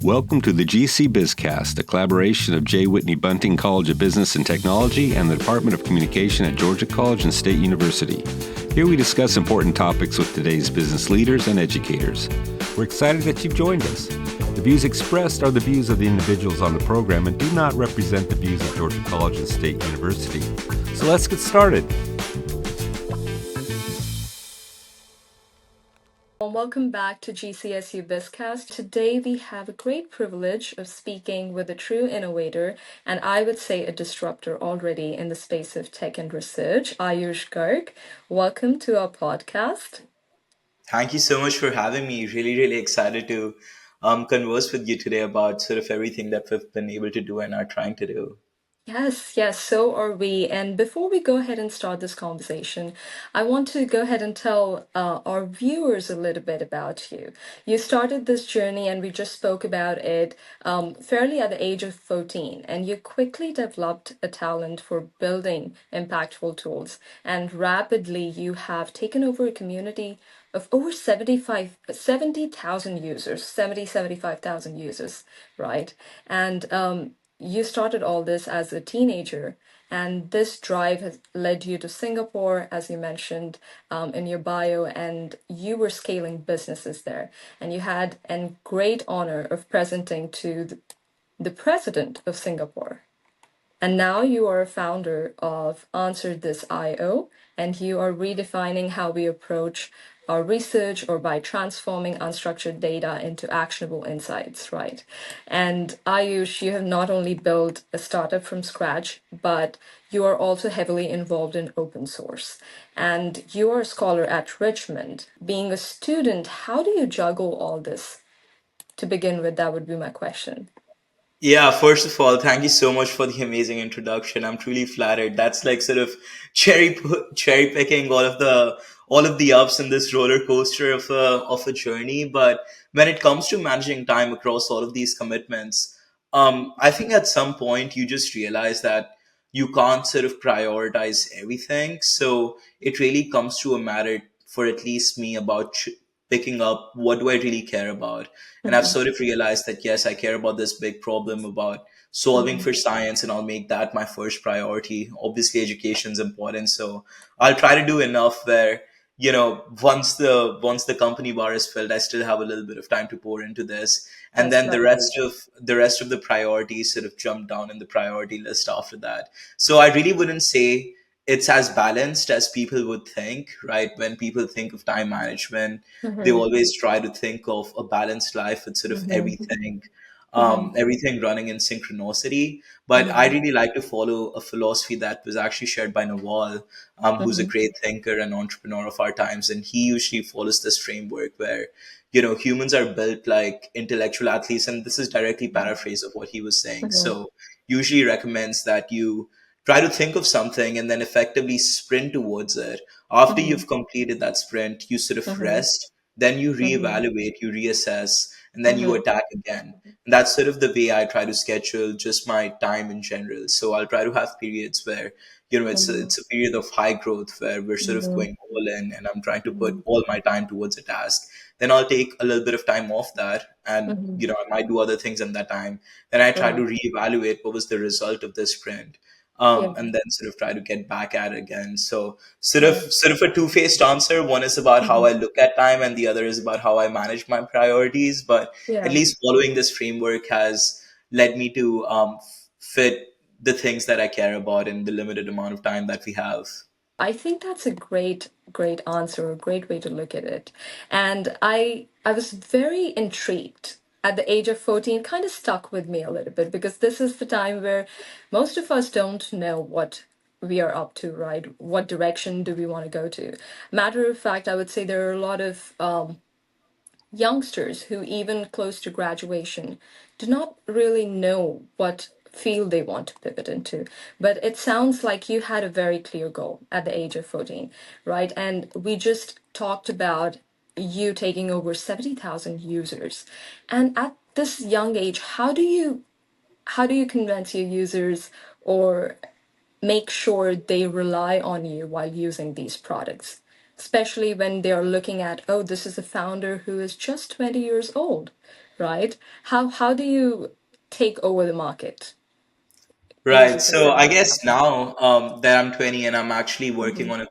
Welcome to the GC BizCast, a collaboration of J. Whitney Bunting College of Business and Technology and the Department of Communication at Georgia College and State University. Here we discuss important topics with today's business leaders and educators. We're excited that you've joined us. The views expressed are the views of the individuals on the program and do not represent the views of Georgia College and State University. So let's get started. Well, welcome back to GCSU BizCast. Today we have a great privilege of speaking with a true innovator and I would say a disruptor already in the space of tech and research, Ayush Garg. Welcome to our podcast. Thank you so much for having me. Really excited to converse with you today about sort of everything that we've been able to do and are trying to do. Yes, so are we. And before we go ahead and start this conversation, I want to go ahead and tell our viewers a little bit about you. You started this journey, and we just spoke about it fairly at the age of 14, and you quickly developed a talent for building impactful tools. And rapidly, you have taken over a community of over 70,000 users, 75,000 users, right? And you started all this as a teenager, and this drive has led you to Singapore, as you mentioned in your bio, and you were scaling businesses there. And you had a great honor of presenting to the president of Singapore. And now you are a founder of Answer This IO, and you are redefining how we approach our research or by transforming unstructured data into actionable insights, right? And Ayush, you have not only built a startup from scratch, but you are also heavily involved in open source. And you are a scholar at Richmond. Being a student, how do you juggle all this? To begin with, that would be my question. Yeah, first of all, thank you so much for the amazing introduction. I'm truly flattered. That's like sort of cherry picking all of the ups in this roller coaster of a journey. But when it comes to managing time across all of these commitments, I think at some point you just realize that you can't sort of prioritize everything. So it really comes to a matter for at least me about picking up what do I really care about. And I've Mhm, sort of realized that, yes, I care about this big problem about solving mhm, for science, and I'll make that my first priority. Obviously, education is important. So I'll try to do enough where, once the company bar is filled, I still have a little bit of time to pour into this. And that's then the right. rest of the priorities sort of jump down in the priority list after that. So I really wouldn't say it's as balanced as people would think, right? When people think of time management, they Mhm, always try to think of a balanced life with sort of mhm, everything running in synchronicity. But I mhm, really like to follow a philosophy that was actually shared by Naval, who's a mhm, great thinker and entrepreneur of our times. And he usually follows this framework where, humans are built like intellectual athletes. And this is directly paraphrase of what he was saying. mhm, So usually recommends that you try to think of something and then effectively sprint towards it. After mhm, you've completed that sprint, you sort of mhm, rest, then you mhm, reevaluate, you reassess, and then you mhm, attack again. And that's sort of the way I try to schedule just my time in general. So I'll try to have periods where, mhm, it's a period of high growth where we're sort of mhm, going all in and I'm trying to put mhm, all my time towards a task. Then I'll take a little bit of time off that and, mhm. I might do other things in that time. Then I try to Right. reevaluate what was the result of this sprint. Yeah. And then sort of try to get back at it again. So Right. sort of a two-faced answer. One is about how Mhm. I look at time, and the other is about how I manage my priorities. But at Yeah. least following this framework has led me to fit the things that I care about in the limited amount of time that we have. I think that's a great answer, a great way to look at it. And I was very intrigued at the age of 14, kind of stuck with me a little bit because this is the time where most of us don't know what we are up to, right? What direction do we want to go to? Matter of fact, I would say there are a lot of youngsters who, even close to graduation, do not really know what field they want to pivot into. But it sounds like you had a very clear goal at the age of 14, right? And we just talked about you taking over 70,000 users. And at this young age, how do you convince your users or make sure they rely on you while using these products, especially when they're looking at, oh, this is a founder who is just 20 years old, right? How do you take over the market? Right. Users are So I saying. guess now that I'm 20 and I'm actually working Mm-hmm. on a,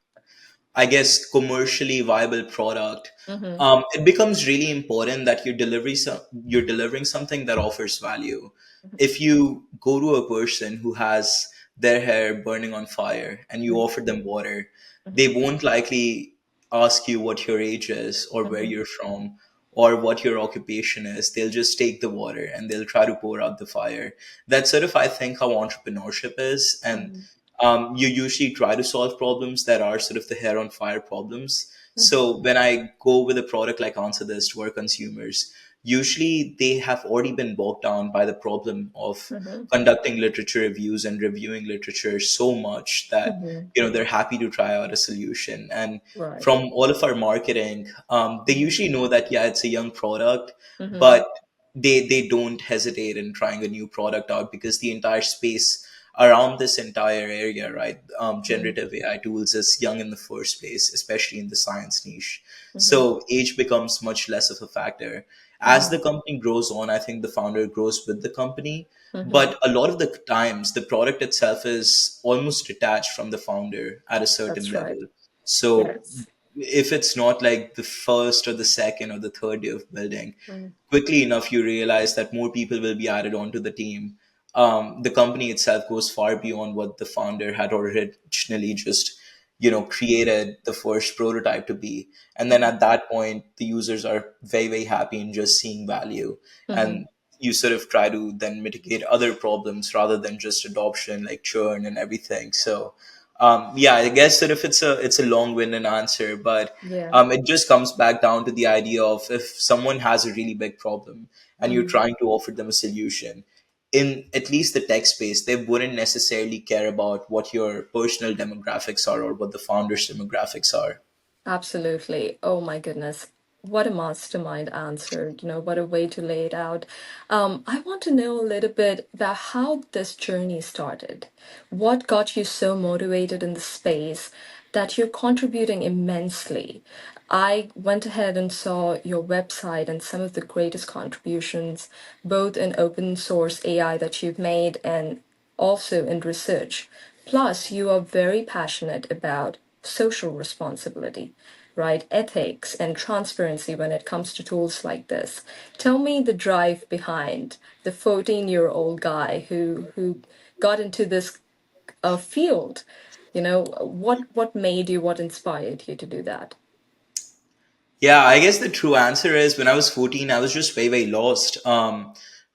I guess, commercially viable product, Mm-hmm. it becomes really important that you're delivering something that offers value. If you go to a person who has their hair burning on fire and you offer them water, they won't likely ask you what your age is or where Mm-hmm. you're from or what your occupation is. They'll just take the water and they'll try to pour out the fire. That's sort of, I think, how entrepreneurship is. And Mm-hmm. you usually try to solve problems that are sort of the hair on fire problems. Mm-hmm. So when I go with a product like Answer This to our consumers, usually they have already been bogged down by the problem of Mm-hmm. conducting literature reviews and reviewing literature so much that Mm-hmm. they're happy to try out a solution. And Right. from all of our marketing, they Mm-hmm. usually know that yeah, it's a young product, Mm-hmm. but they don't hesitate in trying a new product out because the entire space around this entire area, right? Generative AI tools is young in the first place, especially in the science niche. Mm-hmm. So age becomes much less of a factor. As Mm-hmm. the company grows on, I think the founder grows with the company. Mm-hmm. But a lot of the times, the product itself is almost detached from the founder at a certain That's right. level. So Yes. if it's not like the first or the second or the third day of building, Mm-hmm. quickly enough you realize that more people will be added onto the team. The company itself goes far beyond what the founder had originally just created the first prototype to be. And then at that point the users are very, very happy in just seeing value. Mm-hmm. And you sort of try to then mitigate other problems rather than just adoption like churn and everything. So yeah, I guess that if it's a long-winded answer, but Yeah. it just comes back down to the idea of if someone has a really big problem and you're Mm-hmm. trying to offer them a solution, in at least the tech space, they wouldn't necessarily care about what your personal demographics are or what the founder's demographics are. Absolutely. Oh my goodness. What a mastermind answer. What a way to lay it out. I want to know a little bit about how this journey started. What got you so motivated in the space that you're contributing immensely? I went ahead and saw your website and some of the greatest contributions, both in open source AI that you've made and also in research. Plus, you are very passionate about social responsibility, right? Ethics and transparency when it comes to tools like this. Tell me the drive behind the 14-year-old guy who got into this field. What made you, what inspired you to do that? Yeah, I guess the true answer is when I was 14, I was just very, very lost.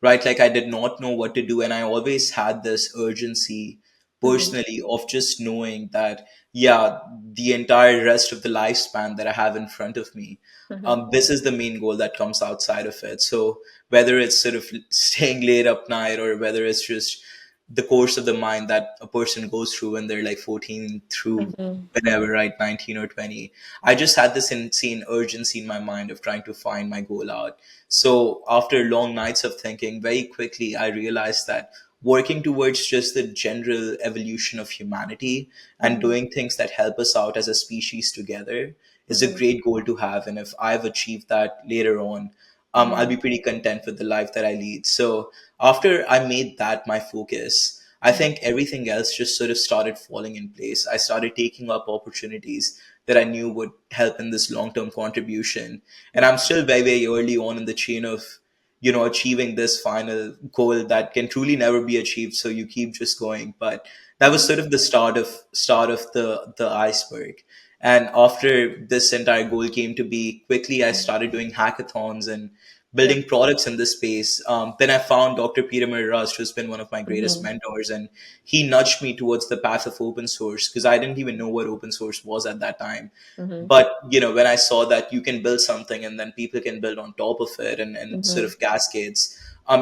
Right? Like I did not know what to do. And I always had this urgency Mm-hmm. personally of just knowing that, yeah, the entire rest of the lifespan that I have in front of me, Mm-hmm. this is the main goal that comes outside of it. So whether it's sort of staying late up night or whether it's just the course of the mind that a person goes through when they're like 14 through Mm-hmm. whenever, right, 19 or 20, I just had this insane urgency in my mind of trying to find my goal out. So after long nights of thinking, very quickly I realized that working towards just the general evolution of humanity and Mm-hmm. doing things that help us out as a species together is a Mm-hmm. great goal to have. And if I've achieved that later on, I'll Mm-hmm. be pretty content with the life that I lead. So after I made that my focus, I think everything else just sort of started falling in place. I started taking up opportunities that I knew would help in this long term contribution. And I'm still very, very early on in the chain of, achieving this final goal that can truly never be achieved. So you keep just going. But that was Mm-hmm. sort of the start of the iceberg. And after this entire goal came to be, quickly I started doing hackathons and Yeah. building products in this space. Then I found Dr. Peter Rust, who's been one of my greatest Mm-hmm. mentors, and he nudged me towards the path of open source because I didn't even know what open source was at that time. Mm-hmm. But when I saw that you can build something and then people can build on top of it and sort Mm-hmm. of cascades,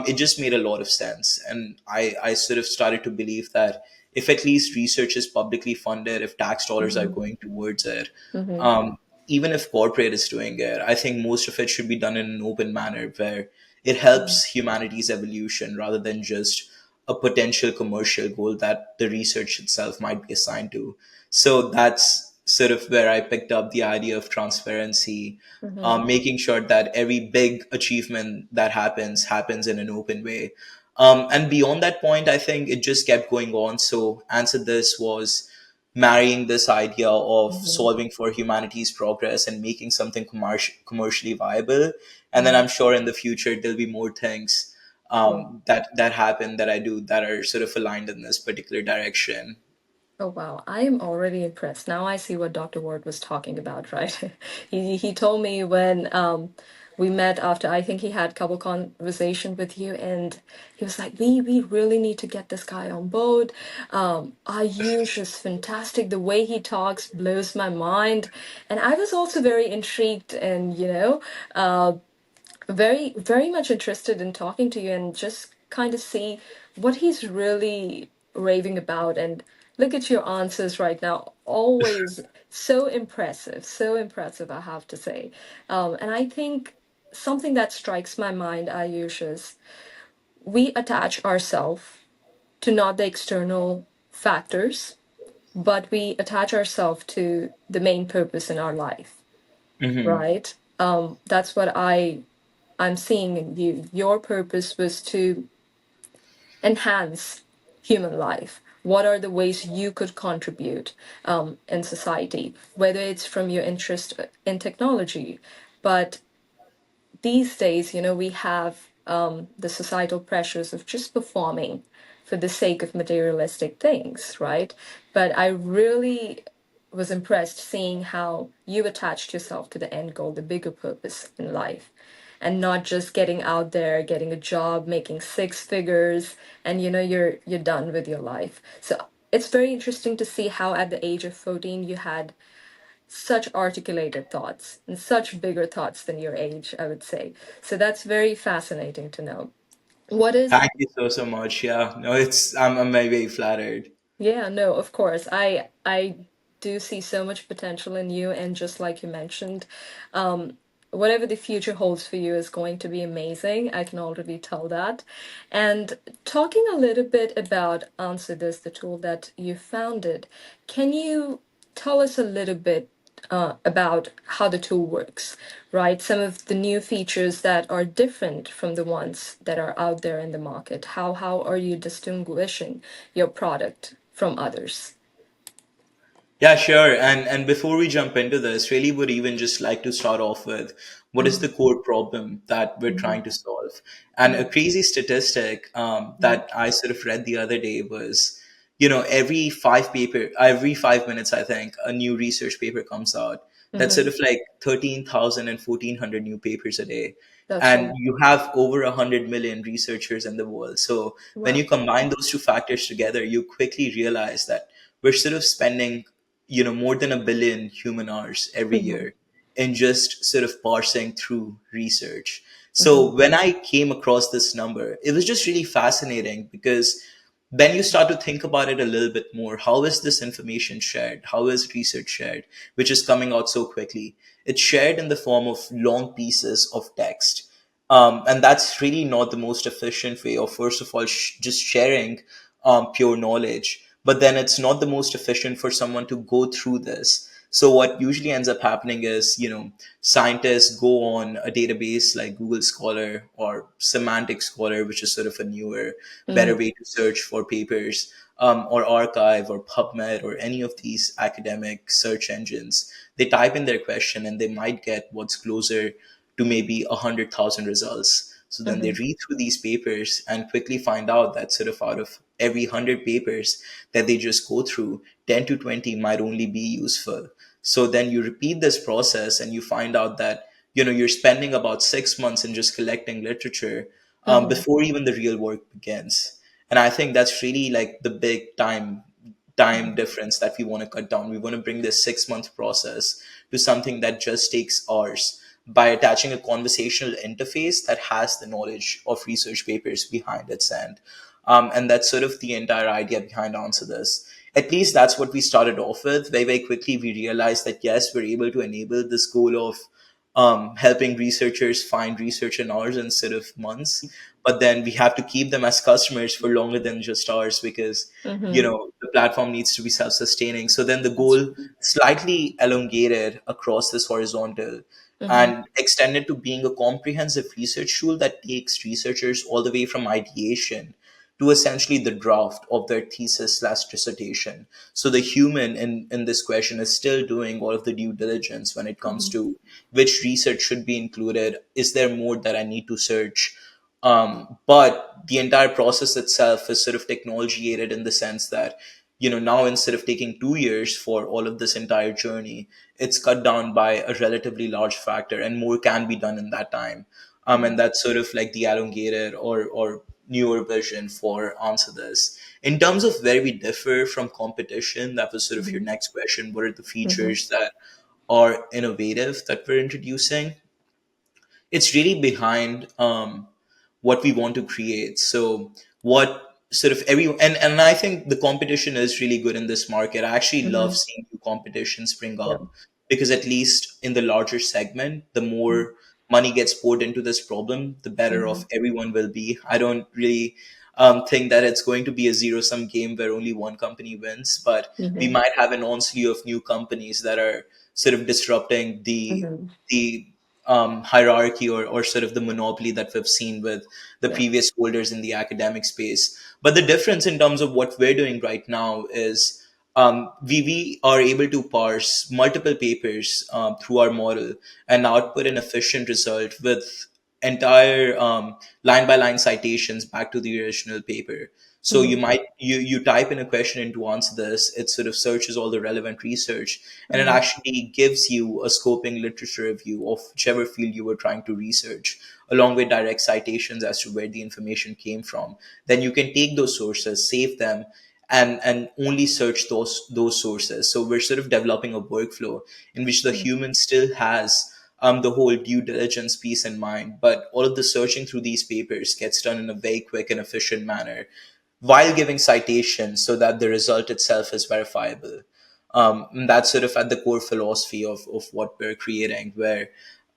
it just made a lot of sense. And I sort of started to believe that if at least research is publicly funded, if tax dollars are Mm-hmm. going towards it, Mm-hmm. um, even if corporate is doing it, I think most of it should be done in an open manner where it helps humanity's evolution rather than just a potential commercial goal that the research itself might be assigned to. So that's sort of where I picked up the idea of transparency, Mm-hmm. making sure that every big achievement that happens in an open way. And beyond that point, I think it just kept going on. So, answer this was marrying this idea of Mm-hmm. solving for humanity's progress and making something commercially viable. And then Mm-hmm. I'm sure in the future there'll be more things Wow. that happen that I do that are sort of aligned in this particular direction. Oh wow, I am already impressed. Now I see what Dr. Ward was talking about, right? He told me when we met after I think he had a couple conversation with you, and he was like, "We really need to get this guy on board. Ayush is fantastic. The way he talks blows my mind." And I was also very intrigued and very much interested in talking to you and just kind of see what he's really raving about. And look at your answers right now, always so impressive, I have to say. And I think something that strikes my mind, Ayush, is we attach ourselves to not the external factors, but we attach ourselves to the main purpose in our life, Hmm. right? That's what I'm seeing in you. Your purpose was to enhance human life. What are the ways you could contribute in society, whether it's from your interest in technology? But these days, we have the societal pressures of just performing for the sake of materialistic things, right? But I really was impressed seeing how you attached yourself to the end goal, the bigger purpose in life, and not just getting out there, getting a job, making six figures, and you're done with your life. So it's very interesting to see how at the age of 14 you had such articulated thoughts and such bigger thoughts than your age, I would say. So that's very fascinating to know. What is Thank you so much. Yeah, no, I'm very, very flattered. Yeah, no, of course. I do see so much potential in you, and just like you mentioned, um, whatever the future holds for you is going to be amazing. I can already tell that. And talking a little bit about Answer This, the tool that you founded, can you tell us a little bit about how the tool works, right? Some of the new features that are different from the ones that are out there in the market. How are you distinguishing your product from others? Yeah, sure. And before we jump into this, really would even just like to start off with what is the Mm-hmm. core problem that we're Mm-hmm. trying to solve? And a crazy statistic Mm-hmm. that I sort of read the other day was, every 5 minutes, I think, a new research paper comes out. That's sort Mm-hmm. of like 13,000 and 1,400 new papers a day. That's And right. you have over 100 million researchers in the world. So when Wow. you combine those two factors together, you quickly realize that we're sort of spending more than 1 billion human hours every Mm-hmm. year in just sort of parsing through research. Mm-hmm. So when I came across this number, it was just really fascinating because then you start to think about it a little bit more. How is this information shared? How is research shared, which is coming out so quickly? It's shared in the form of long pieces of text. And that's really not the most efficient way of, first of all, just sharing pure knowledge. But then it's not the most efficient for someone to go through this. So what usually ends up happening is, scientists go on a database like Google Scholar or Semantic Scholar, which is sort of a newer, better Mm-hmm. way to search for papers, or Archive or PubMed or any of these academic search engines. They type in their question and they might get what's closer to maybe 100,000 results. So then they Mm-hmm. read through these papers and quickly find out that sort of out of every 100 papers that they just go through, 10 to 20 might only be useful. So then you repeat this process and you find out that you're spending about 6 months in just collecting literature Mm-hmm. before even the real work begins. And I think that's really like the big time difference that we want to cut down. We want to bring this 6 month process to something that just takes hours by attaching a conversational interface that has the knowledge of research papers behind its end. And that's sort of the entire idea behind Answer This. At least that's what we started off with. Very, very quickly, we realized that yes, we're able to enable this goal of helping researchers find research in hours instead of months. But then we have to keep them as customers for longer than just hours because, Mm-hmm. the platform needs to be self-sustaining. So then the That's goal slightly elongated across this horizontal mm-hmm. and extended to being a comprehensive research tool that takes researchers all the way from ideation to essentially the draft of their thesis slash dissertation. So the human in this question is still doing all of the due diligence when it comes Mm-hmm. to which research should be included. Is there more that I need to search? But the entire process itself is sort of technology aided in the sense that, now instead of taking 2 years for all of this entire journey, it's cut down by a relatively large factor and more can be done in that time. And that's sort of like the elongated or newer version for answer this. In terms of where we differ from competition, that was sort of your Mm-hmm. next question. What are the Mm-hmm. features that are innovative that we're introducing? It's really behind what we want to create. So what sort of every and I think the competition is really good in this market. I actually love Mm-hmm. seeing new competition spring Yeah. up because at least in the larger segment, the more money gets poured into this problem, the better Mm-hmm. off everyone will be. I don't really think that it's going to be a zero sum game where only one company wins, but we Mm-hmm. might have an onslaught of new companies that are sort of disrupting Mm-hmm. the hierarchy or sort of the monopoly that we've seen with the Yeah. previous holders in the academic space. But the difference in terms of what we're doing right now is we are able to parse multiple papers through our model and output an efficient result with entire line by line citations back to the original paper. So Mm-hmm. you type in a question and to answer this, it sort of searches all the relevant research and it Mm-hmm. actually gives you a scoping literature review of whichever field you were trying to research, along with direct citations as to where the information came from. Then you can take those sources, save them, and only search those sources. So we're sort of developing a workflow in which the human still has the whole due diligence piece in mind, but all of the searching through these papers gets done in a very quick and efficient manner while giving citations so that the result itself is verifiable. And that's sort of at the core philosophy of what we're creating, where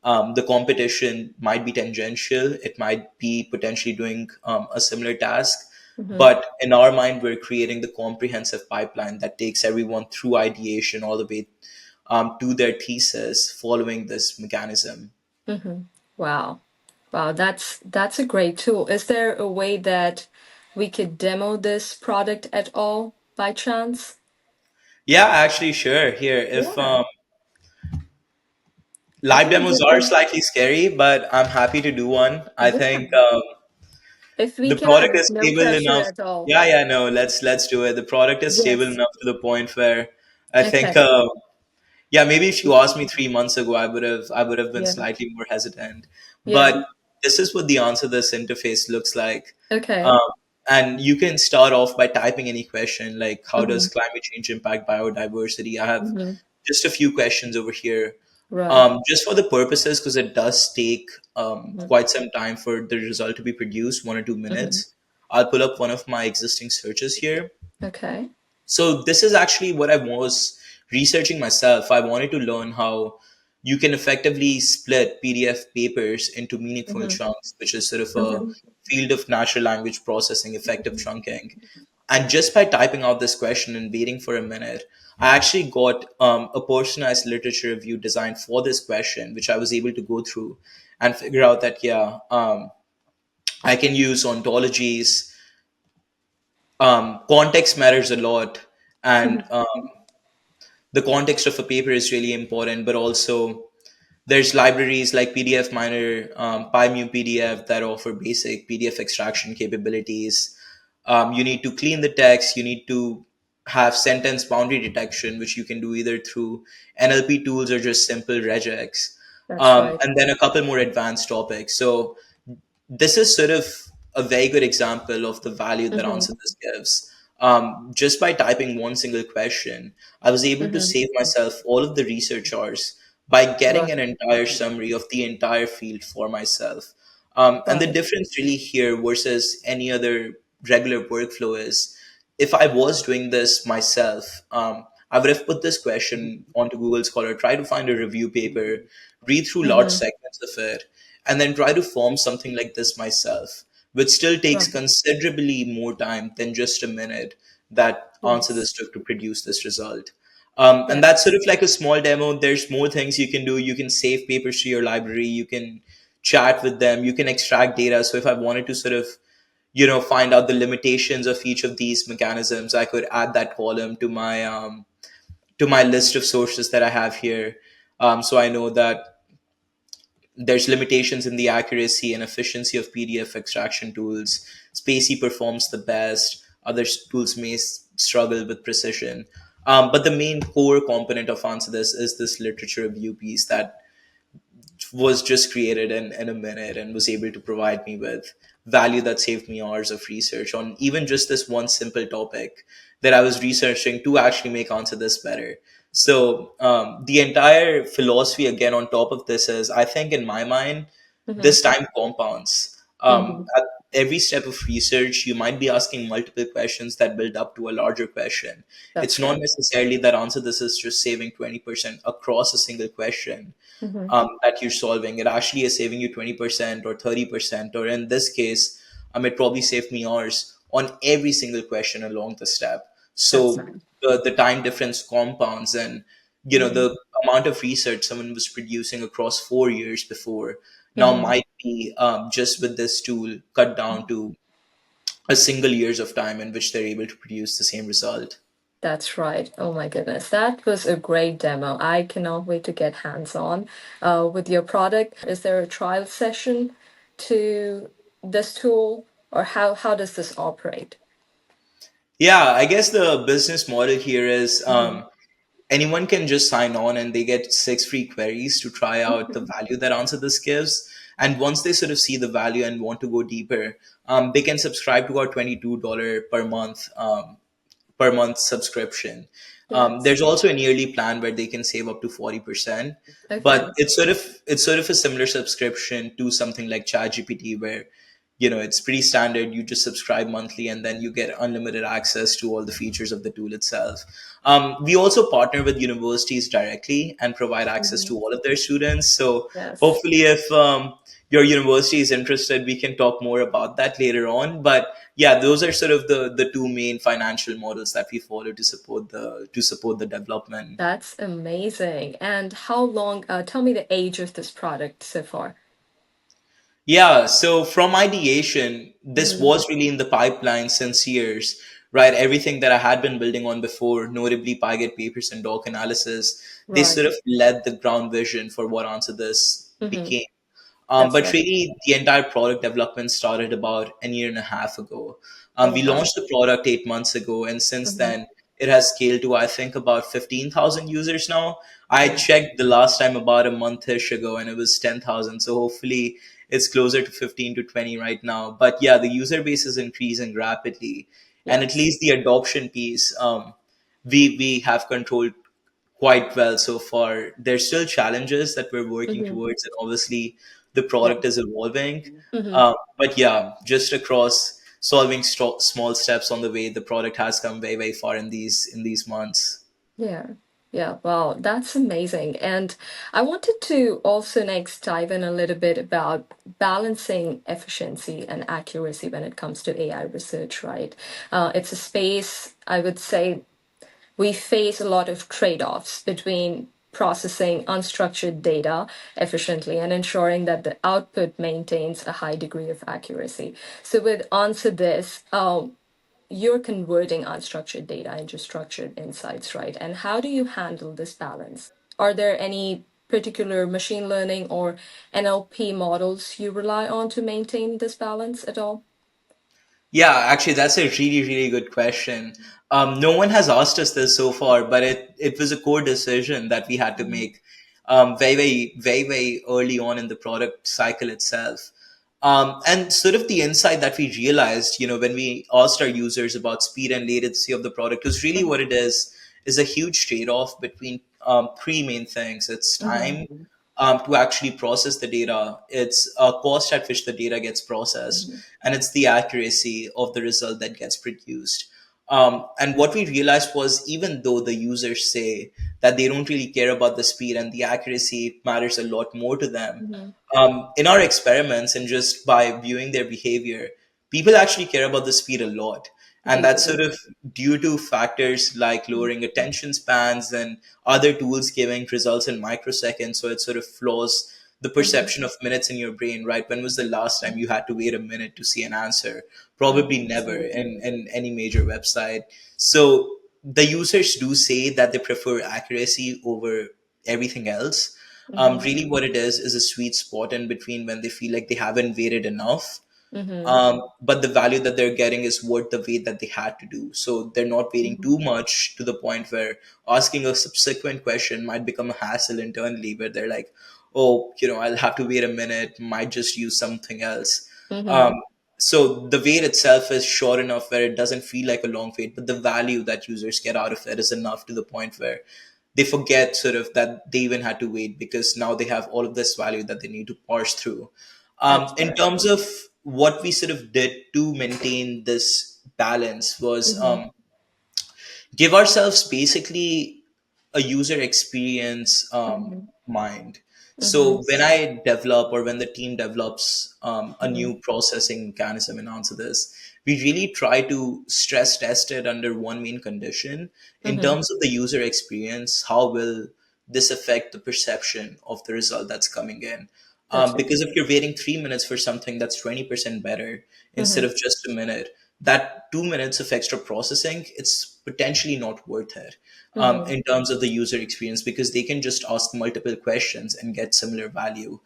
the competition might be tangential, it might be potentially doing a similar task, Mm-hmm. but in our mind, we're creating the comprehensive pipeline that takes everyone through ideation all the way to their thesis following this mechanism. Mm-hmm. Wow. Wow, that's a great tool. Is there a way that we could demo this product at all by chance? Yeah, actually, sure. Here, if Yeah. live Yeah, demos are slightly scary, but I'm happy to do one. I yeah. think If we the product can, is no stable pressure enough. at all. Yeah, yeah, no, let's do it. The product is stable Yes. enough to the point where I think, Okay. yeah, maybe if you asked me 3 months ago, I would have been Yeah. slightly more hesitant. Yeah. But this is what the answer this interface looks like. Okay. Um, and you can start off by typing any question like, how Mm-hmm. does climate change impact biodiversity? I have Mm-hmm. just a few questions over here. Right. Just for the purposes, because it does take Mm-hmm. quite some time for the result to be produced, 1 or 2 minutes. I'll pull up one of my existing searches here. Okay. So this is actually what I was researching myself. I wanted to learn how you can effectively split PDF papers into meaningful Mm-hmm. chunks, which is sort of a Mm-hmm. field of natural language processing, effective chunking. And just by typing out this question and waiting for a minute, I actually got a personalized literature review designed for this question, which I was able to go through and figure out that, yeah, I can use ontologies. Context matters a lot. And the context of a paper is really important, but also there's libraries like PDF Miner, PyMu PDF that offer basic PDF extraction capabilities. You need to clean the text. You need to have sentence boundary detection, which you can do either through NLP tools or just simple regex. That's right. And then a couple more advanced topics. So this is sort of a very good example of the value that Mm-hmm. answer this gives. Just by typing one single question, I was able to Mm-hmm. save myself all of the research hours by getting Right. an entire summary of the entire field for myself. And the Right. difference really here versus any other regular workflow is if I was doing this myself, I would have put this question onto Google Scholar, try to find a review paper, read through large Mm-hmm. segments of it, and then try to form something like this myself, which still takes Right. considerably more time than just a minute that Answer This Yes. took to produce this result. And Yeah. that's sort of like a small demo. There's more things you can do. You can save papers to your library. You can chat with them. You can extract data. So if I wanted to sort of, find out the limitations of each of these mechanisms, I could add that column to my list of sources that I have here. So I know that there's limitations in the accuracy and efficiency of PDF extraction tools. Spacey performs the best. Other tools may struggle with precision. But the main core component of Answer This is this literature review piece that was just created in a minute and was able to provide me with value that saved me hours of research on even just this one simple topic that I was researching to actually make Answer This better. So the entire philosophy again on top of this is, I think in my mind, Mm-hmm. this time compounds. Mm-hmm. At every step of research, you might be asking multiple questions that build up to a larger question. It's That's not right. necessarily that Answer This is just saving 20% across a single question Mm-hmm. that you're solving. It actually is saving you 20% or 30%, or in this case, it probably saved me hours on every single question along the step. That's So right. the time difference compounds, and Mm-hmm. the amount of research someone was producing across 4 years before now Mm-hmm. might be, just with this tool, cut down to a single years of time in which they're able to produce the same result. That's right. Oh my goodness. That was a great demo. I cannot wait to get hands-on with your product. Is there a trial session to this tool, or how does this operate? Yeah, I guess the business model here is, Mm-hmm. anyone can just sign on and they get 6 free queries to try out the value that Answer This gives. And once they sort of see the value and want to go deeper, they can subscribe to our $22 per month subscription. Yes. There's also an yearly plan where they can save up to 40%, but Okay. it's sort of a similar subscription to something like ChatGPT, where it's pretty standard. You just subscribe monthly and then you get unlimited access to all the features of the tool itself. We also partner with universities directly and provide access Mm-hmm. to all of their students. So Yes. hopefully, if your university is interested, we can talk more about that later on. But yeah, those are sort of the two main financial models that we follow to support the development. That's amazing. And how long, tell me the age of this product so far. Yeah, so from ideation, this Mm-hmm. was really in the pipeline since years, right? Everything that I had been building on before, notably Pygate papers and doc analysis, they Right. sort of led the ground vision for what Answer This Mm-hmm. became. That's But right. really, the entire product development started about a year and a half ago. Oh, We wow. launched the product 8 months ago, and since Mm-hmm. then, it has scaled to, I think, about 15,000 users now. I Wow. checked the last time about a month-ish ago, and it was 10,000. So hopefully, it's closer to 15 to 20 right now. But yeah, the user base is increasing rapidly, and at Yes. least the adoption piece, we have controlled quite well so far. There's still challenges that we're working Mm-hmm. towards, and obviously the Yeah. product is evolving. Mm-hmm. But yeah, just across solving small steps on the way, the product has come very, very far in these months. Yeah. Yeah. Wow. That's amazing. And I wanted to also next dive in a little bit about balancing efficiency and accuracy when it comes to AI research, right? It's a space, I would say, we face a lot of trade-offs between processing unstructured data efficiently and ensuring that the output maintains a high degree of accuracy. So with Answer This, you're converting unstructured data into structured insights, right? And how do you handle this balance? Are there any particular machine learning or NLP models you rely on to maintain this balance at all? Yeah, actually, that's a really, really good question. No one has asked us this so far, but it was a core decision that we had to Mhm. make, very, very, very, very early on in the product cycle itself. And sort of the insight that we realized, when we asked our users about speed and latency of the product, was really what Mhm. it is a huge trade-off between, three main things. It's Mhm. time, to actually process the data. It's a cost at which the data gets processed, Mhm. and it's the accuracy of the result that gets produced. And what we realized was, even though the users say that they don't really care about the speed and the accuracy matters a lot more to them, Mm-hmm. in our experiments and just by viewing their behavior, people actually care about the speed a lot. And They that's do. sort of due to factors like lowering attention spans and other tools giving results in microseconds. So it sort of flaws the Mm-hmm. perception of minutes in your brain, right? When was the last time you had to wait a minute to see an answer? Mm-hmm. Probably never Absolutely. in any major website. So the users do say that they prefer accuracy over everything else. Mm-hmm. Really, what it is a sweet spot in between when they feel like they haven't waited enough, Mm-hmm. but the value that they're getting is worth the wait that they had to do. So they're not waiting Mm-hmm. too much to the point where asking a subsequent question might become a hassle internally, where they're like, oh, I'll have to wait a minute, might just use something else. Um, Mm-hmm. so the wait itself is short enough where it doesn't feel like a long wait, but the value that users get out of it is enough to the point where they forget sort of that they even had to wait, because now they have all of this value that they need to parse through. That's In right. terms of what we sort of did to maintain this balance was, Mm-hmm. give ourselves basically a user experience Mm-hmm. mind. Mm-hmm. So when I develop, or when the team develops a Mm-hmm. new processing mechanism and answer this, we really try to stress test it under one main condition. In Mm-hmm. terms of the user experience, how will this affect the perception of the result that's coming in? That's right. Because if you're waiting 3 minutes for something that's 20% better instead Mm-hmm. of just a minute, that 2 minutes of extra processing, it's potentially not worth it, Mm-hmm. in terms of the user experience, because they can just ask multiple questions and get similar value,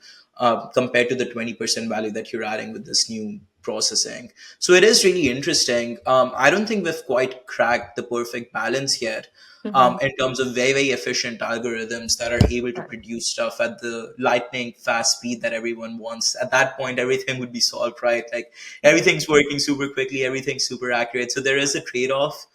compared to the 20% value that you're adding with this new processing. So it is really interesting. I don't think we've quite cracked the perfect balance yet, Mm-hmm. in terms of very, very efficient algorithms that are able to Right. produce stuff at the lightning fast speed that everyone wants. At that point, everything would be solved, right? Like, Mm-hmm. everything's working super quickly, everything's super accurate. So there is a trade off.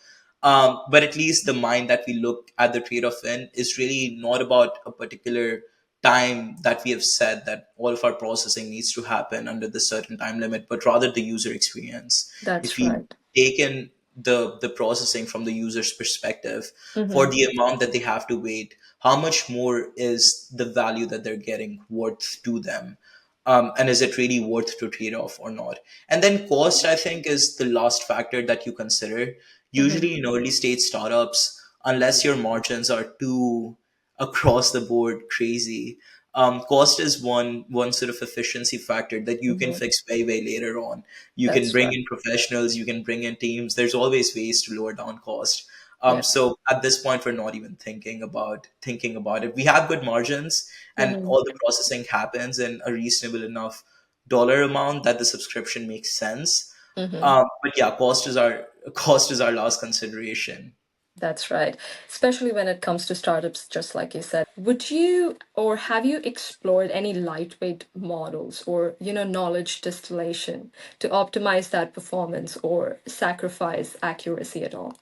But at least the mind that we look at the trade off in is really not about a particular time that we have said that all of our processing needs to happen under this certain time limit, but rather the user experience. If That's we right. take in the processing from the user's perspective, for Mm-hmm. the amount that they have to wait, how much more is the value that they're getting worth to them? And is it really worth to trade off or not? And then cost, I think, is the last factor that you consider. Mm-hmm. Usually in early stage startups, unless your margins are too across the board crazy, cost is one sort of efficiency factor that you can Mm-hmm. fix way, way later on. You can That's bring right. in professionals, you can bring in teams. There's always ways to lower down cost. Yeah. So at this point, we're not even thinking about it. We have good margins, and Mm-hmm. all the processing happens in a reasonable enough dollar amount that the subscription makes sense. Mm-hmm. But yeah, cost is our last consideration. That's right. Especially when it comes to startups, just like you said. Would you or have you explored any lightweight models or, knowledge distillation to optimize that performance or sacrifice accuracy at all?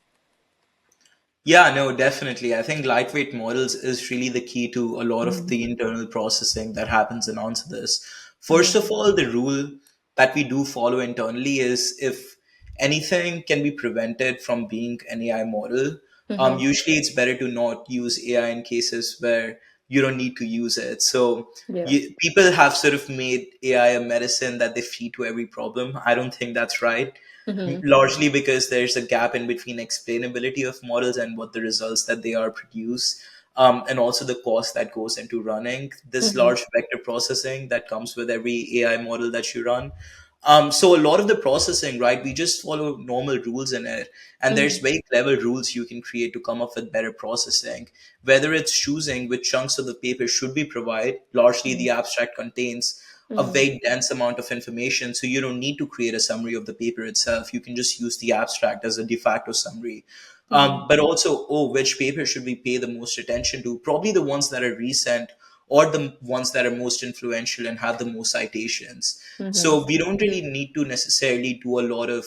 Yeah, no, definitely. I think lightweight models is really the key to a lot of Mm-hmm. the internal processing that happens in Answer This. First Mm-hmm. of all, the rule that we do follow internally is, if anything can be prevented from being an AI model, Mm-hmm. usually it's better to not use AI in cases where you don't need to use it. So Yeah. people have sort of made AI a medicine that they feed to every problem. I don't think that's right, Mm-hmm. largely because there's a gap in between explainability of models and what the results that they are produce, and also the cost that goes into running this Mm-hmm. large vector processing that comes with every AI model that you run. So a lot of the processing, right, we just follow normal rules in it, and there's Mm-hmm. very clever rules you can create to come up with better processing. Whether it's choosing which chunks of the paper should be provided, largely the abstract contains a Mm-hmm. very dense amount of information, so you don't need to create a summary of the paper itself. You can just use the abstract as a de facto summary. Mm-hmm. But also, which paper should we pay the most attention to? Probably the ones that are recent, or the ones that are most influential and have the most citations. Mm-hmm. So we don't really need to necessarily do a lot of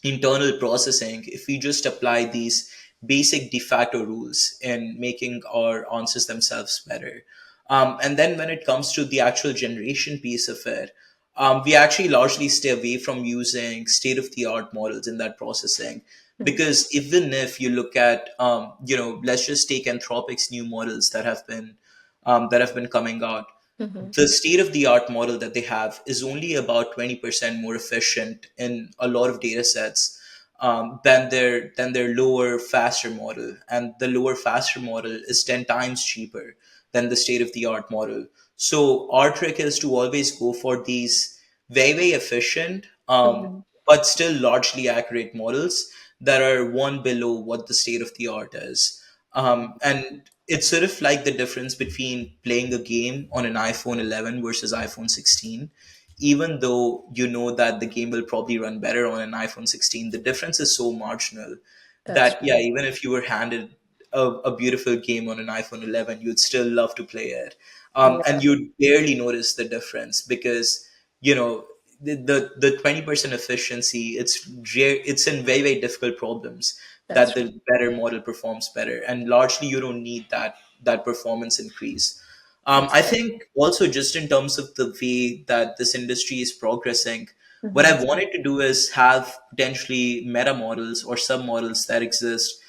internal processing if we just apply these basic de facto rules in making our answers themselves better. And then when it comes to the actual generation piece of it, we actually largely stay away from using state of the art models in that processing. Mhm. Because even if you look at, let's just take Anthropic's new models that have been coming out, Mhm. the state of the art model that they have is only about 20% more efficient in a lot of data sets than their lower faster model, and the lower faster model is 10 times cheaper than the state of the art model. So our trick is to always go for these very efficient, Mhm. but still largely accurate models that are one below what the state of the art is. And it's sort of like the difference between playing a game on an iPhone 11 versus iPhone 16. Even though you know that the game will probably run better on an iPhone 16, the difference is so marginal That's that, yeah, right. even if you were handed a beautiful game on an iPhone 11, you'd still love to play it. And Yeah, you'd barely notice the difference because, you know, the 20% efficiency, it's in very, very difficult problems that that's right. the better model performs better, and largely you don't need that performance increase. That's I right. think also, just in terms of the way that this industry is progressing, what Mhm. I wanted to do is have potentially meta models or sub models that exist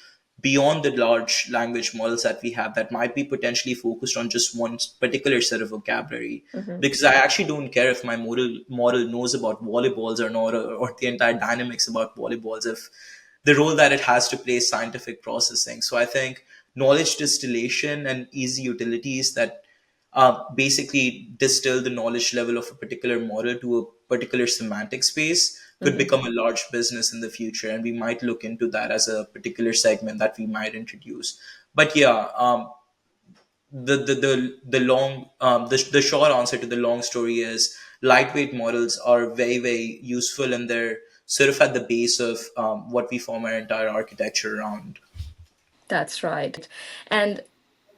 beyond the large language models that we have, that might be potentially focused on just one particular set of vocabulary. Mhm. Because I actually don't care if my model knows about volleyballs or not, or the entire dynamics about volleyballs, if the role that it has to play is scientific processing. So I think knowledge distillation and easy utilities that basically distill the knowledge level of a particular model to a particular semantic space could Mhm. become a large business in the future, and we might look into that as a particular segment that we might introduce. But yeah, the short answer to the long story is lightweight models are very, very useful, and they're sort of at the base of what we form our entire architecture around. That's right. And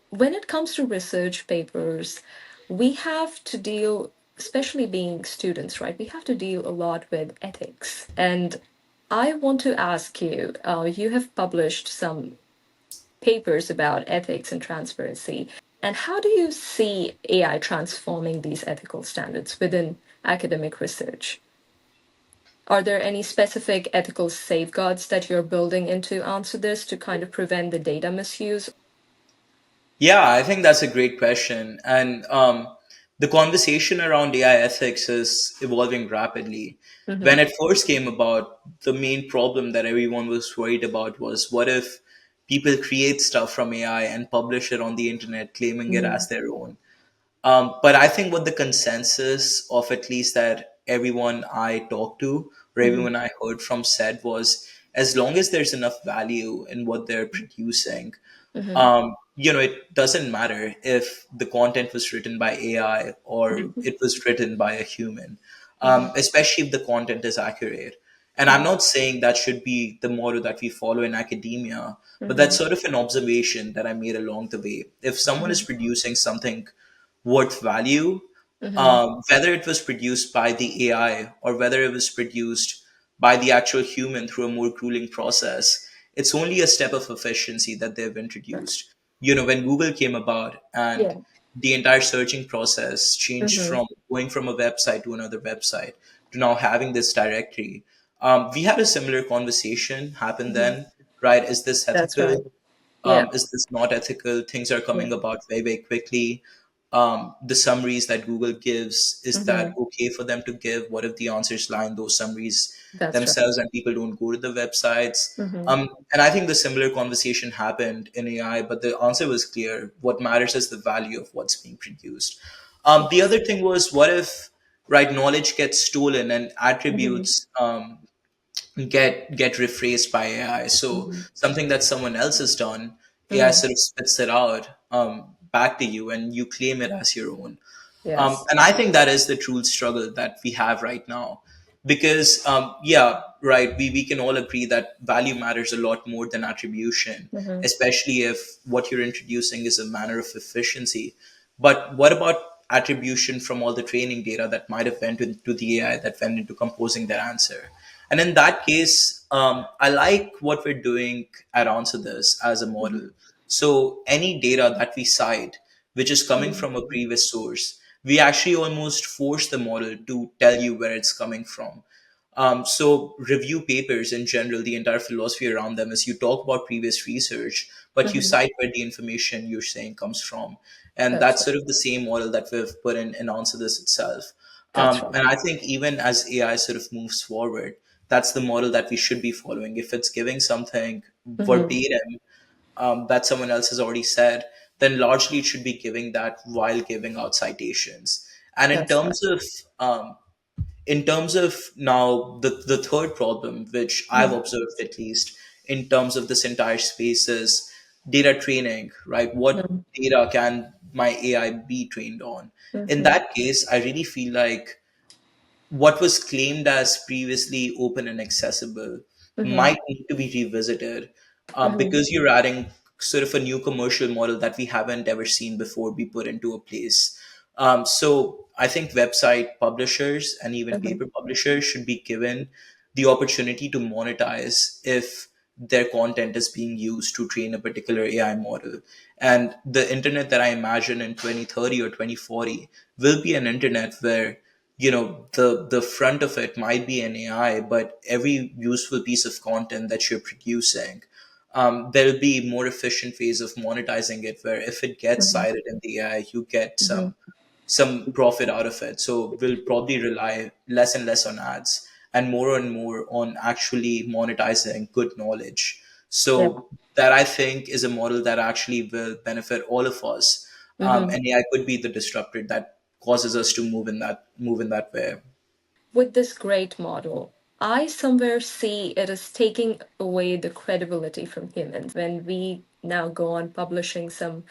when it comes to research papers, we have to deal, especially being students, right? We have to deal a lot with ethics. And I want to ask you, you have published some papers about ethics and transparency. And how do you see AI transforming these ethical standards within academic research? Are there any specific ethical safeguards that you're building in to answer this to kind of prevent the data misuse? Yeah, I think that's a great question. And the conversation around AI ethics is evolving rapidly. Mm-hmm. When it first came about, the main problem that everyone was worried about was, what if people create stuff from AI and publish it on the internet, claiming it Mm-hmm. as their own? But I think what the consensus of, at least that everyone I talked to or Mm-hmm. everyone I heard from, said was, as long as there's enough value in what they're producing, Mm-hmm. it doesn't matter if the content was written by AI or Mm-hmm. it was written by a human, Mm-hmm. especially if the content is accurate. And I'm not saying that should be the motto that we follow in academia, but Mm-hmm. that's sort of an observation that I made along the way. If someone is producing something worth value, Mm-hmm. whether it was produced by the AI or whether it was produced by the actual human through a more grueling process, it's only a step of efficiency that they've introduced. When Google came about and Yeah. the entire searching process changed Mm-hmm. from going from a website to another website to now having this directory, we had a similar conversation happen Mm-hmm. then, right? Is this That's right. ethical? Yeah. Is this not ethical? Things are Yeah. coming about very, very quickly. The summaries that Google gives, is that Mm-hmm. okay for them to give? What if the answers lie in those summaries That's right. themselves and people don't go to the websites? Mm-hmm. And I think the similar conversation happened in AI, but the answer was clear. What matters is the value of what's being produced. The other thing was, what if, right, knowledge gets stolen and Mm-hmm. attributes get rephrased by AI. So Mm-hmm. something that someone else has done, AI Mm-hmm. sort of spits it out back to you, and you claim it as your own. Yes. And I think that is the true struggle that we have right now. Because, yeah, right, we can all agree that value matters a lot more than attribution, Mm-hmm. especially if what you're introducing is a manner of efficiency. But what about attribution from all the training data that might have went into the AI that went into composing their answer? And in that case, I like what we're doing at Answer This as a Mm-hmm. model. So any data that we cite, which is coming Mm-hmm. from a previous source, we actually almost force the model to tell you where it's coming from. So review papers in general, the entire philosophy around them is you talk about previous research, but you Hmm. cite where the information you're saying comes from. And That's that's right. sort of the same model that we've put in Answer This itself. That's right. And I think even as AI sort of moves forward, that's the model that we should be following. If it's giving something Hmm. verbatim that someone else has already said, then largely it should be giving that while giving out citations. And That's right. in terms of now the third problem, which I've Hmm. observed at least in terms of this entire space, is data training, right? What Hmm. data can my AI be trained on? In Hmm. that case, I really feel like what was claimed as previously open and accessible Hmm. might need to be revisited, Hmm. because you're adding sort of a new commercial model that we haven't ever seen before be put into a place. So I think website publishers and even Hmm. paper publishers should be given the opportunity to monetize if their content is being used to train a particular AI model. And the internet that I imagine in 2030 or 2040 will be an internet where the front of it might be an AI, but every useful piece of content that you're producing, there'll be more efficient ways of monetizing it, where if it gets Hmm. cited in the AI, you get Hmm. some profit out of it. So we'll probably rely less and less on ads and more on actually monetizing good knowledge. Yeah. So that, I think, is a model that actually will benefit all of us. Hmm. And AI could be the disruptor that causes us to move in that way. With this great model, I somewhere see it is taking away the credibility from humans when we now go on publishing some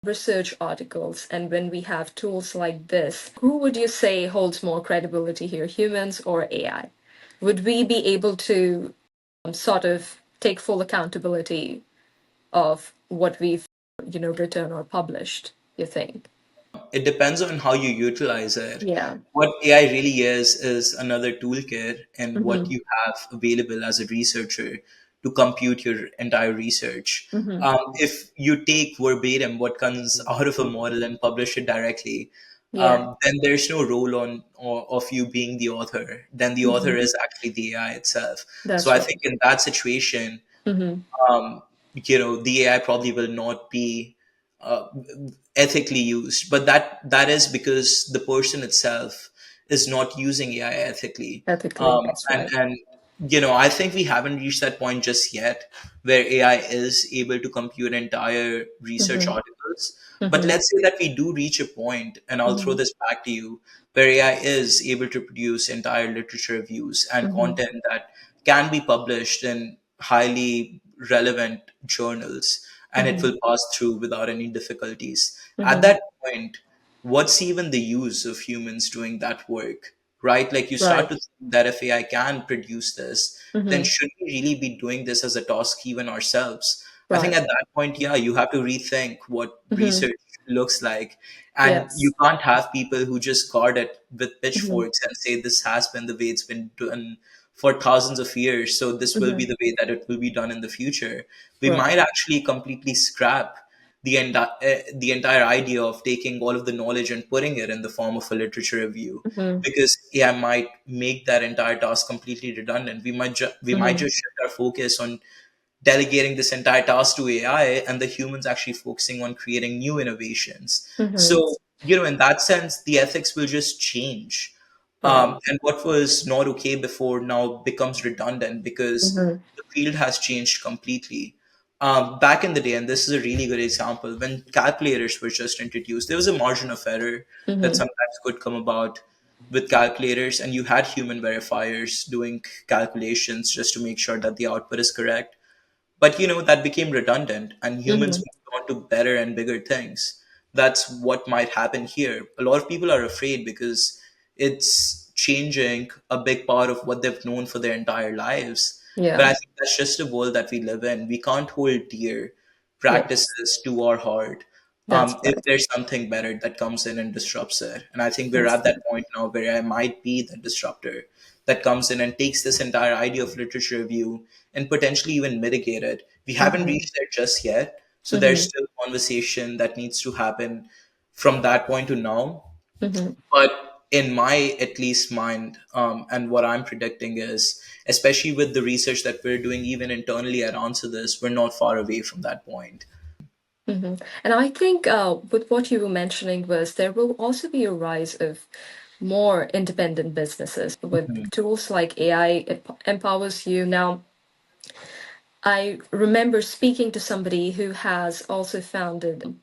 research articles and when we have tools like this. Who would you say holds more credibility here, humans or AI? Would we be able to sort of take full accountability of what we've, written or published, you think? It depends on how you utilize it. Yeah. What AI really is another toolkit and what Mm-hmm. you have available as a researcher to compute your entire research. Mm-hmm. If you take verbatim what comes out of a model and publish it directly, Yeah. then there's no role of you being the author. Then the author Mm-hmm. is actually the AI itself. So That's I right. think in that situation, Mm-hmm. um, the AI probably will not be uh, ethically used, but that is because the person itself is not using AI ethically. Ethically, that's And right. I think we haven't reached that point just yet where AI is able to compute entire research Mm-hmm. articles. But Mm-hmm. let's say that we do reach a point, and I'll throw Mm-hmm. this back to you, where AI is able to produce entire literature reviews and Mm-hmm. content that can be published in highly relevant journals, and it Mm-hmm. will pass through without any difficulties. At Mm-hmm. that point, what's even the use of humans doing that work, right? Like, you start Right. to think that if AI can produce this, then Mm-hmm. should we really be doing this as a task even ourselves? I think Right. at that point, yeah, you have to rethink what Mm-hmm. research looks like. And you Yes. can't have people who just guard it with Mm-hmm. pitchforks and say this has been the way it's been done for thousands of years, so this will be Mm-hmm. the way that it will be done in the future. We Right. might actually completely scrap the entire idea of taking all of the knowledge and putting it in the form of a literature review, Mm-hmm. because AI might make that entire task completely redundant. We might Mm-hmm. just shift our focus on delegating this entire task to AI, and the humans actually focusing on creating new innovations. Mm-hmm. So, in that sense, the ethics will just change. Right. And what was not okay before now becomes redundant because Mm-hmm. the field has changed completely. Back in the day, and this is a really good example, when calculators were just introduced, there was a margin of error that Mm-hmm. sometimes could come about with calculators, and you had human verifiers doing calculations just to make sure that the output is correct. But that became redundant, and humans Mm-hmm. moved on to better and bigger things. That's what might happen here. A lot of people are afraid because it's changing a big part of what they've known for their entire lives. But Yeah. I think that's just the world that we live in. We can't hold dear Yes. practices to our heart That's if right. there's something better that comes in and disrupts it. And I think we're That's at that right. point now where I might be the disruptor that comes in and takes this entire idea of literature review and potentially even mitigate it. We haven't Mm-hmm. reached there just yet. So there's Mm-hmm. still conversation that needs to happen from that point to now. Mm-hmm. But in my at least mind, and what I'm predicting is, especially with the research that we're doing even internally at Answer This, we're not far away from that point. Mm-hmm. And I think with what you were mentioning was there will also be a rise of more independent businesses with tools like AI. It empowers you. Now, I remember speaking to somebody who has also founded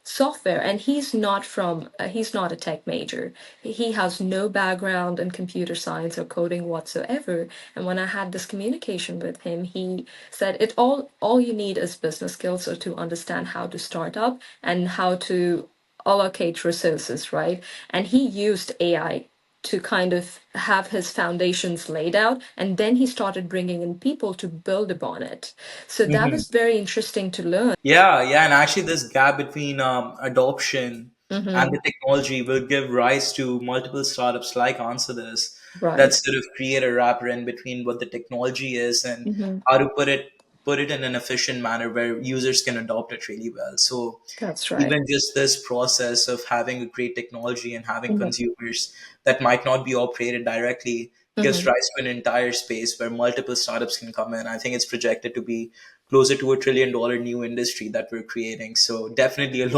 software, and he's not a tech major. He has no background in computer science or coding whatsoever. And when I had this communication with him, he said it all you need is business skills, or to understand how to start up and how to allocate resources, right? And he used AI to kind of have his foundations laid out, and then he started bringing in people to build upon it. So that Mhm. was very interesting to learn. Yeah, yeah, and actually, this gap between adoption and Hmm. the technology will give rise to multiple startups like Answer This that Right. sort of create a wrapper in between what the technology is and Hmm. how to put it in an efficient manner where users can adopt it really well. So That's right. even just this process of having a great technology and having Hmm. consumers that might not be operated directly gives Hmm. rise to an entire space where multiple startups can come in. I think it's projected to be closer to $1 trillion new industry that we're creating. So definitely a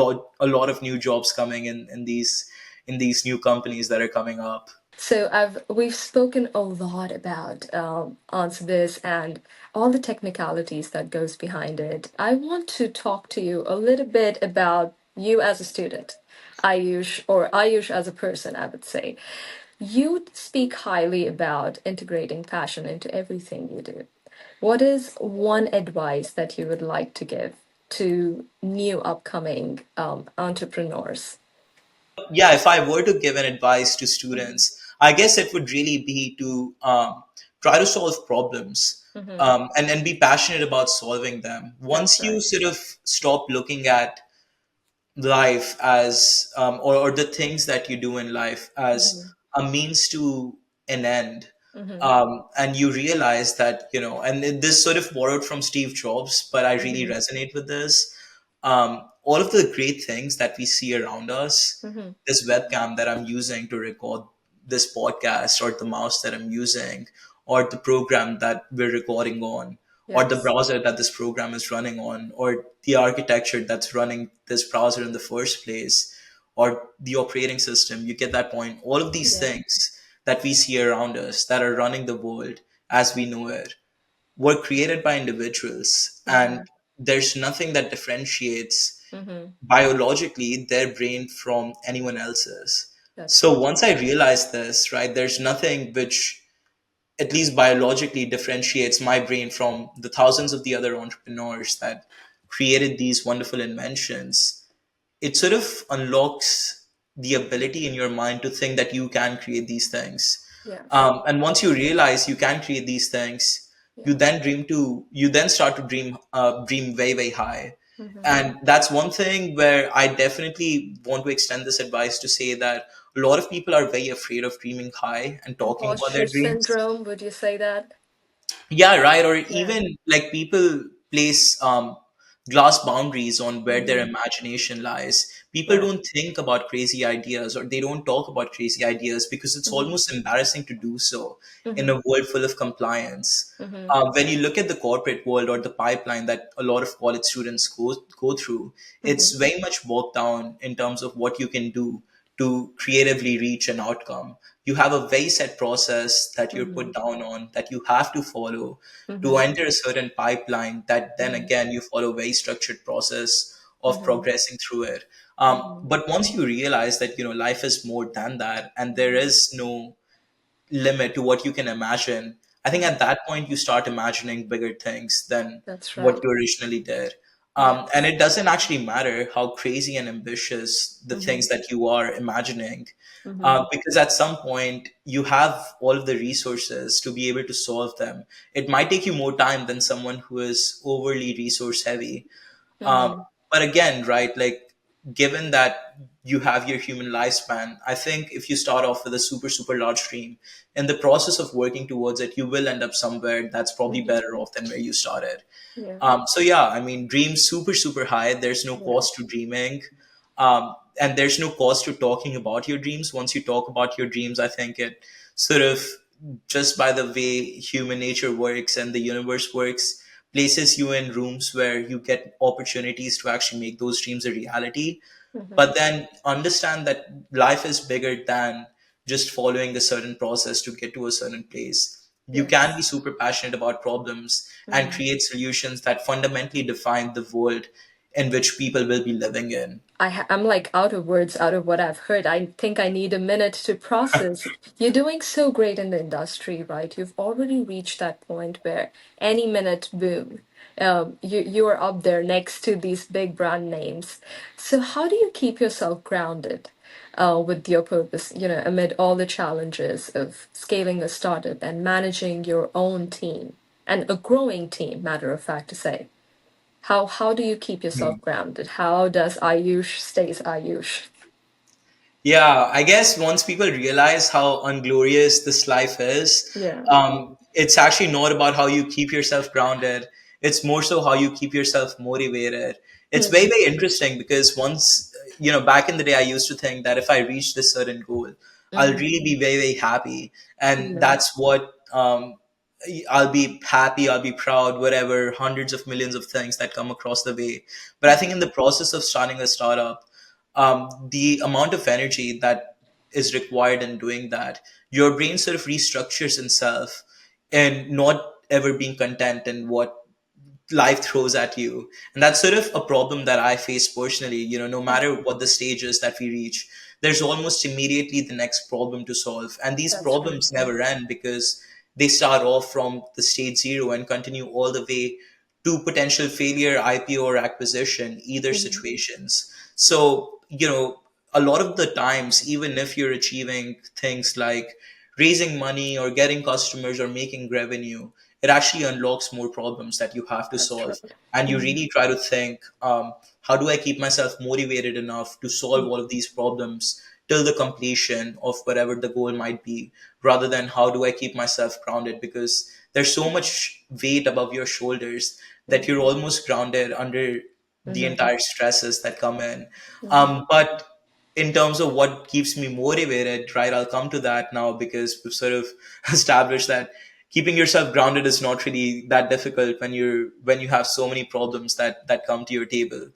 lot of new jobs coming in these new companies that are coming up. So we've spoken a lot about Answer This and all the technicalities that goes behind it. I want to talk to you a little bit about you as a student, Ayush, or Ayush as a person, I would say. You speak highly about integrating passion into everything you do. What is one advice that you would like to give to new upcoming entrepreneurs? Yeah, if I were to give an advice to Mhm. students, I guess it would really be to try to solve problems, Mhm. and be passionate about solving them. That's Once you right. sort of stop looking at life as or the things that you do in life as Hmm. a means to an end, Hmm. and you realize that, and this sort of borrowed from Steve Jobs, but I really Hmm. resonate with this. All of the great things that we see around us, Hmm. this webcam that I'm using to record this podcast, or the mouse that I'm using, or the program that we're recording on, or the Yes. browser that this program is running on, or the architecture that's running this browser in the first place, or the operating system. You get that point. All of these Yeah. things that we see around us that are running the world as we know it were created by individuals, and Hmm. there's nothing that differentiates Hmm. biologically their brain from anyone else's. That's So true. once I realized this, right, there's nothing which at least biologically differentiates my brain from the thousands of the other entrepreneurs that created these wonderful inventions. It sort of unlocks the ability in your mind to think that you can create these things. Yes. And once you realize you can create these things, Yeah. you then start to dream way, way high. Hmm. And that's one thing where I definitely want to extend this advice to say that a lot of people are very afraid of dreaming high and talking about their Imposter dreams. syndrome, would you say that? Yeah, right. Or Yeah. even like people place glass boundaries on where their Hmm. imagination lies. People Yeah. don't think about crazy ideas, or they don't talk about crazy ideas because it's Hmm. almost embarrassing to do so in Hmm. a world full of compliance. Hmm. When you look at the corporate world or the pipeline that a lot of college students go through, Hmm. it's very much walked down in terms of what you can do to creatively reach an outcome. You have a very set process that you're Hmm. put down on that you have to follow to Hmm. enter a certain pipeline, that then Hmm. again you follow a very structured process of Hmm. progressing through it. Hmm. But once you realize that life is more than that, and there Hmm. is no limit to what you can imagine, I think at Hmm. that point you start imagining bigger things than That's what right. you originally did. And Yes. it doesn't actually matter how crazy and ambitious the Hmm. things that you are imagining, Hmm. because at some point you have all of the resources to be able to solve them. It might take you more time than someone who is overly resource heavy, um, Hmm. but again, right, like given that you have your human lifespan, I think if you start off with a super, super large dream, in the process of working towards it, you will end up somewhere that's probably Hmm. better off than where you started. Yeah. So yeah, I mean, dream super, super high. There's no Yeah. cost to dreaming. and there's no cost to talking about your dreams. Once you talk about your dreams, I think it sort of, just by the way human nature works and the universe works, places you in rooms where you get opportunities to actually make those dreams a reality. Hmm. But then understand that life is bigger than just following a certain process to get to a certain place. You can Yes. be super passionate about problems and Hmm. create solutions that fundamentally define the world in which people will be living in. I'm like out of words, out of what I've heard. I think I need a minute to process. You're doing so great in the industry, right? You've already reached that point where any minute, boom, you are up there next to these big brand names. So how do you keep yourself grounded with your purpose, amid all the challenges of scaling a startup and managing your own team and a growing team, matter of fact to say? How do you keep yourself grounded? How does Ayush stays Ayush? Yeah, I guess once people realize how unglorious this life is, Yeah. it's actually not about how you keep yourself grounded. It's more so how you keep yourself motivated. It's very, Mm, very interesting because once, back in the day, I used to think that if I reach this certain goal, I'll mm, really be very, very happy. And yeah. that's what, I'll be happy, I'll be proud, whatever, hundreds of millions of things that come across the way. But I think in the process of starting a startup, the amount of energy that is required in doing that, your brain sort of restructures itself and not ever being content in what life throws at you. And that's sort of a problem that I face personally. No Mm, matter what the stages that we reach, there's almost immediately the next problem to solve. And these that's right. problems Yeah. never end because they start off from the stage zero and continue all the way to potential failure, IPO, or acquisition, either Mhm, situations. So, a lot of the times, even if you're achieving things like raising money or getting customers or making revenue, it actually unlocks more problems that you have to that's solve. right. And you Mm, really try to think, how do I keep myself motivated enough to solve mm, all of these problems till the completion of whatever the goal might be, rather than how do I keep myself grounded? Because there's so much weight above your shoulders that mm, you're almost grounded under the mhm, entire stresses that come in. mhm, But in terms of what keeps me motivated, right, I'll come to that now because we've sort of established that keeping yourself grounded is not really that difficult when you have so many problems that come to your table.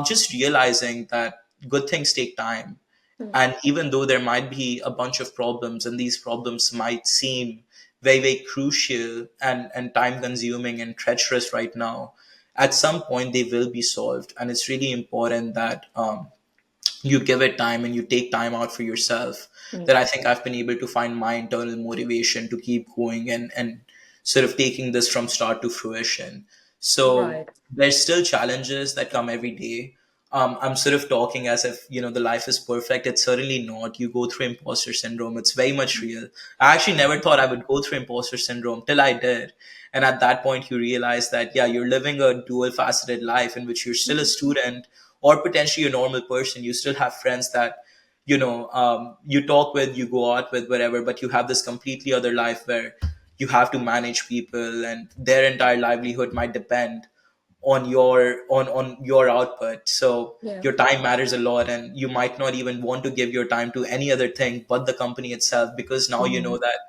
Just realizing that good things take time, mm, and even though there might be a bunch of problems and these problems might seem very, very crucial and time consuming and treacherous right now, at some point they will be solved. And it's really important that you give it time and you take time out for yourself, that mm. I think I've been able to find my internal motivation to keep going and sort of taking this from start to fruition. So Right. there's still challenges that come every day. I'm sort of talking as if the life is perfect. It's certainly not. You go through imposter syndrome. It's very much real. I actually never thought I would go through imposter syndrome till I did. And at that point, you realize that, yeah, you're living a dual faceted life in which you're still a Mhm, student or potentially a normal person. You still have friends that, you talk with, you go out with, whatever, but you have this completely other life where you have to manage people and their entire livelihood might depend on your output. So yeah. your time matters a lot, and you might not even want to give your time to any other thing but the company itself, because now you know Mhm, that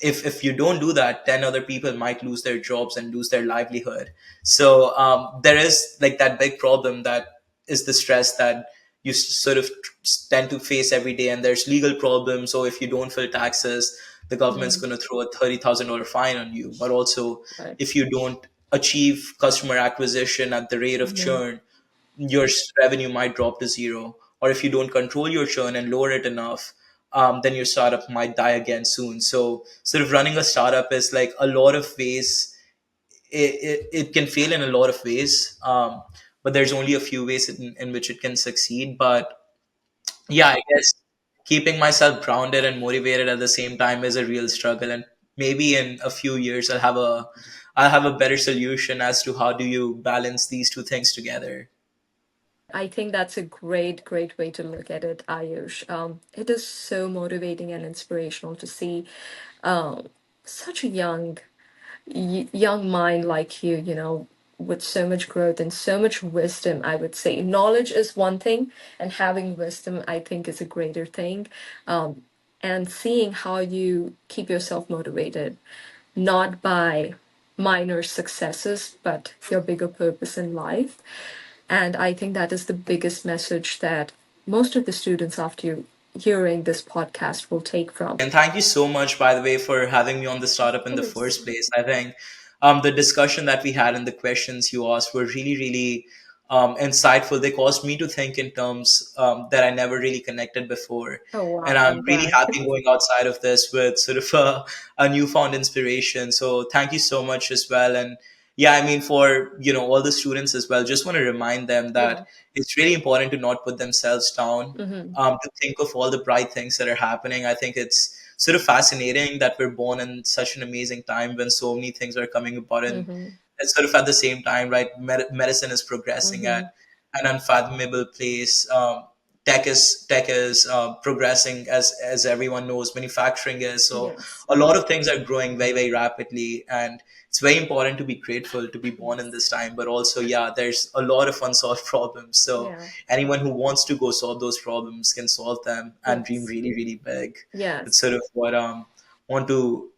if you don't do that, 10 other people might lose their jobs and lose their livelihood. So there is like that big problem that is the stress that you sort of tend to face every day. And there's legal problems. So if you don't fill taxes, the government's mm, going to throw a $30,000 fine on you. But also, right. if you don't achieve customer acquisition at the rate of Mhm, churn, your revenue might drop to zero. Or if you don't control your churn and lower it enough, then your startup might die again soon. So, sort of running a startup is like a lot of ways. It can fail in a lot of ways, but there's only a few ways in which it can succeed. But yeah, I guess keeping myself grounded and motivated at the same time is a real struggle. And maybe in a few years, I'll have a better solution as to how do you balance these two things together. I think that's a great, great way to look at it, Ayush. It is so motivating and inspirational to see um, such a young mind like you, with so much growth and so much wisdom, I would say. Knowledge is one thing, and having wisdom, I think, is a greater thing. And seeing how you keep yourself motivated, not by minor successes, but your bigger purpose in life. And I think that is the biggest message that most of the students, after hearing this podcast, will take from. And thank you so much, by the way, for having me on the startup in the Yes. first place. I think the discussion that we had and the questions you asked were really, really insightful. They caused me to think in terms that I never really connected before. Oh, And wow. I'm I'm really glad. happy going outside of this with sort of a newfound inspiration. So thank you so much as well. And yeah, I mean, for all the students as well, just want to remind them Yeah. that it's really important to not put themselves down, Mm-hmm. to think of all the bright things that are happening. I think it's sort of fascinating that we're born in such an amazing time when so many things are coming about, Mm-hmm. and sort of at the same time, right? Medicine is progressing Mm-hmm. at an unfathomable pace. Tech is progressing, as everyone knows. Manufacturing is, so Yes. a lot of things are growing very, very rapidly, and it's very important to be grateful to be born in Yes. this time. But also, yeah, there's a lot of unsolved problems. So Yeah. anyone who wants to go solve those problems can solve them and dream Yes. really, really big. That's Yes. sort of what want to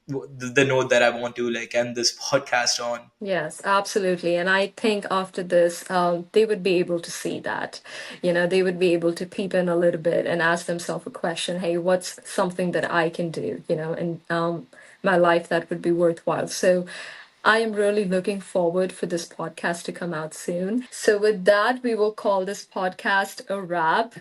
the note that I want to like end this podcast on. Yes, absolutely. And I think after this, they would be able to see that. They would be able to peep in a little bit and ask themselves a question, hey, what's something that I can do, in my life that would be worthwhile? So I am really looking forward for this podcast to come out soon. So with that, we will call this podcast a wrap.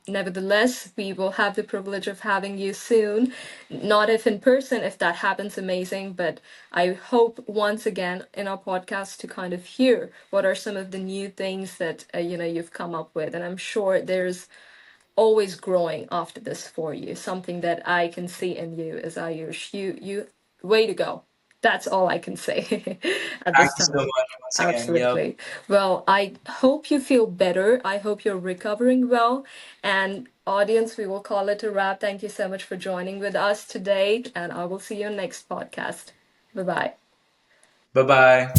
Nevertheless, we will have the privilege of having you soon. Not if in person, if that happens, amazing. But I hope once again in our podcast to kind of hear what are some of the new things that you've come up with, and I'm sure there's always growing after this for you. Something that I can see in you is Ayush. You, way to go. That's all I can say at Thank this you so time. much once again. Yep. Absolutely. Well, I hope you feel better. I hope you're recovering well. And audience, we will call it a wrap. Thank you so much for joining with us today. And I will see you next podcast. Bye bye. Bye bye.